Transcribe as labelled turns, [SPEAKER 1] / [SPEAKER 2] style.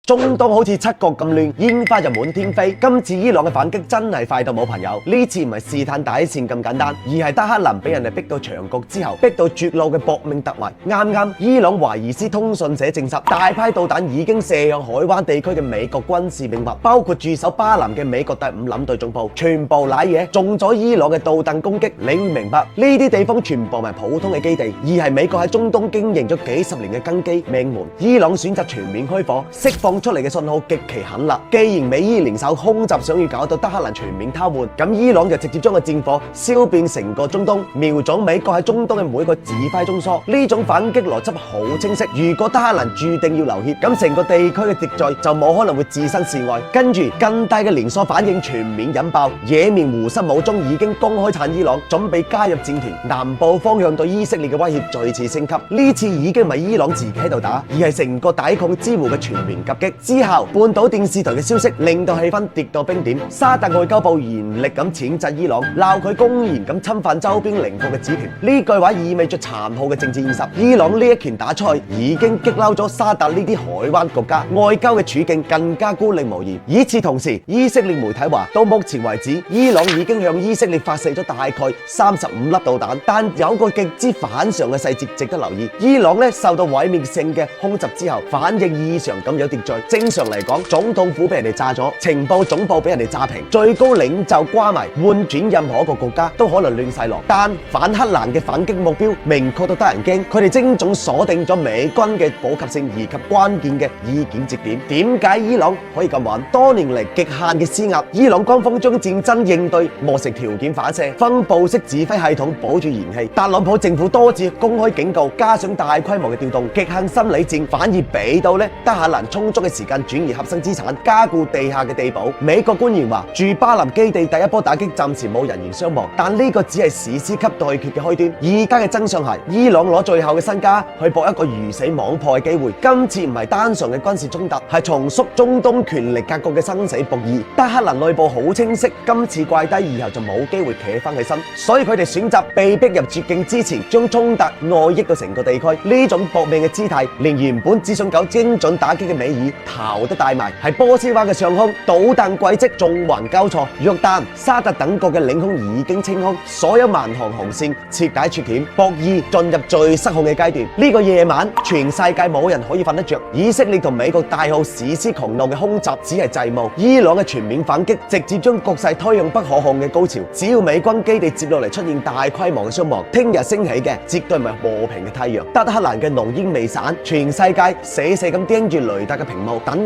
[SPEAKER 1] 中東好似七國咁亂，煙花就滿天飛。今次伊朗嘅反擊真係快到冇朋友。呢次唔係試探底線咁簡單，而係德黑蘭俾人哋逼到牆角之後，逼到絕路嘅搏命突圍。啱啱伊朗華爾斯通訊社證實，大批導彈已經射向海灣地區嘅美國軍事命脈，包括駐守巴南嘅美國第5艦隊總部，全部瀨嘢中咗伊朗嘅導彈攻擊。你唔明白呢啲地方全部唔係普通嘅基地，而係美國喺中東經營咗幾十年嘅根基命門。伊朗選擇全面開火，釋放出嚟嘅信號極其狠辣。既然美伊聯手空襲想要搞到德黑蘭全面癱瘓，咁伊朗就直接將個戰火燒遍成個中東，瞄準美國喺中東嘅每個指揮中樞。呢種反擊邏輯好清晰。如果德黑蘭注定要流血，咁成個地區嘅秩序就冇可能會置身事外。跟住更大嘅連鎖反應全面引爆，也門胡塞武裝已經公開撐伊朗，準備加入戰團。南部方向對以色列嘅威脅再次升級，呢次已經唔係伊朗自己喺度打，而係成個抵抗之湖嘅全面夾擊。之後，半島電視台嘅消息令到氣氛跌到冰點。沙特外交部嚴厲咁譴責伊朗，鬧佢公然咁侵犯周邊領土嘅主權。呢句話意味着殘酷嘅政治現實。伊朗呢一拳打出去，已經激嬲咗沙特呢啲海灣國家，外交嘅處境更加孤立無援。與此同時，以色列媒體話，到目前為止，伊朗已經向以色列發射咗大概35粒導彈，但有個極之反常嘅細節值得留意。伊朗受到毀滅性嘅空襲之後，反應異常咁有秩序。正常嚟講，總統府俾人哋炸咗，情報總部俾人哋炸平，最高領袖瓜埋，換轉任何一個國家都可能亂晒龍。但反黑蘭嘅反擊目標明確到得人驚，佢哋精準鎖定咗美軍嘅補給線以及關鍵嘅意見節點。點解伊朗可以咁玩？多年嚟極限嘅施壓，伊朗軍方將戰爭應對磨成條件反射，分布式指揮系統保住燃氣。特朗普政府多次公開警告，加上大規模嘅調動，極限心理戰反而俾到德黑蘭充足嘅時間轉移核心資產，加固地下嘅地堡。美國官員話，駐巴南基地第一波打擊暫時冇人員傷亡，但呢個只係史詩級對決嘅開端。而家嘅真相係，伊朗攞最後嘅身家去搏一個魚死網破嘅機會。今次唔係單純嘅軍事衝突，係重塑中東權力格局嘅生死博弈。德黑蘭內部好清晰，今次跪低以後就冇機會企翻起身，所以佢哋選擇被逼入絕境之前，將衝突外溢到成個地區。呢種搏命嘅姿態，連原本只想搞精準打擊嘅美爾頭都大埋。喺波斯灣嘅上空，導彈軌跡縱橫交錯，約旦、沙特等國嘅領空已經清空，所有民航航線徹底脫險，博弈進入最失控嘅階段。呢個夜晚，全世界冇人可以瞓得着。以色列同美國大號史詩狂怒嘅空襲只係序幕，伊朗嘅全面反擊直接將局勢推向不可控嘅高潮。只要美軍基地接落嚟出現大規模嘅傷亡，聽日升起嘅絕對唔係和平嘅太陽。德黑蘭嘅濃煙未散，全世界死死咁盯住雷達嘅屏幕等。